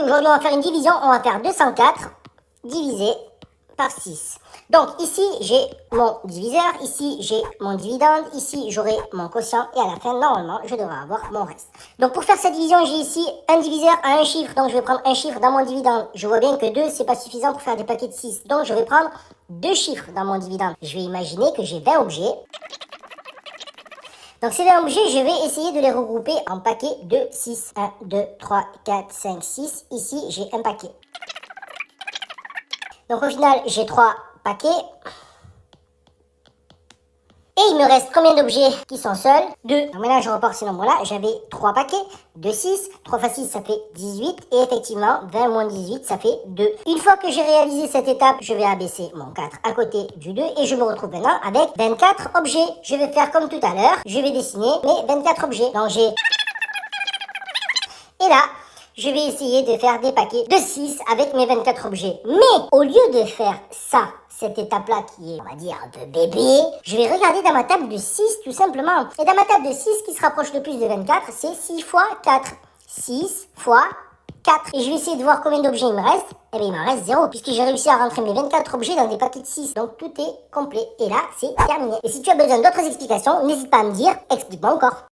aujourd'hui, on va faire une division. On va faire 204 divisé par 6. Donc ici, j'ai mon diviseur, ici, j'ai mon dividende, ici, j'aurai mon quotient et à la fin, normalement, je devrais avoir mon reste. Donc pour faire cette division, j'ai ici un diviseur à un chiffre. Donc je vais prendre un chiffre dans mon dividende. Je vois bien que 2, c'est pas suffisant pour faire des paquets de 6. Donc je vais prendre 2 chiffres dans mon dividende. Je vais imaginer que j'ai 20 objets. Donc ces 20 objets, je vais essayer de les regrouper en paquets de 6. 1, 2, 3, 4, 5, 6. Ici, j'ai un paquet. Donc au final, j'ai 3 paquets. Et il me reste combien d'objets qui sont seuls? 2. Donc maintenant, je repars ces nombres-là. J'avais 3 paquets de 6. 3 fois 6, ça fait 18. Et effectivement, 20 moins 18, ça fait 2. Une fois que j'ai réalisé cette étape, je vais abaisser mon 4 à côté du 2. Et je me retrouve maintenant avec 24 objets. Je vais faire comme tout à l'heure. Je vais dessiner mes 24 objets. Donc j'ai... Et là, je vais essayer de faire des paquets de 6 avec mes 24 objets. Mais au lieu de faire ça, cette étape-là qui est, on va dire, un peu bébé, je vais regarder dans ma table de 6 tout simplement. Et dans ma table de 6, qui se rapproche le plus de 24, c'est 6 fois 4. 6 fois 4. Et je vais essayer de voir combien d'objets il me reste. Eh bien, il m'en reste 0, puisque j'ai réussi à rentrer mes 24 objets dans des paquets de 6. Donc tout est complet. Et là, c'est terminé. Et si tu as besoin d'autres explications, n'hésite pas à me dire, explique-moi encore.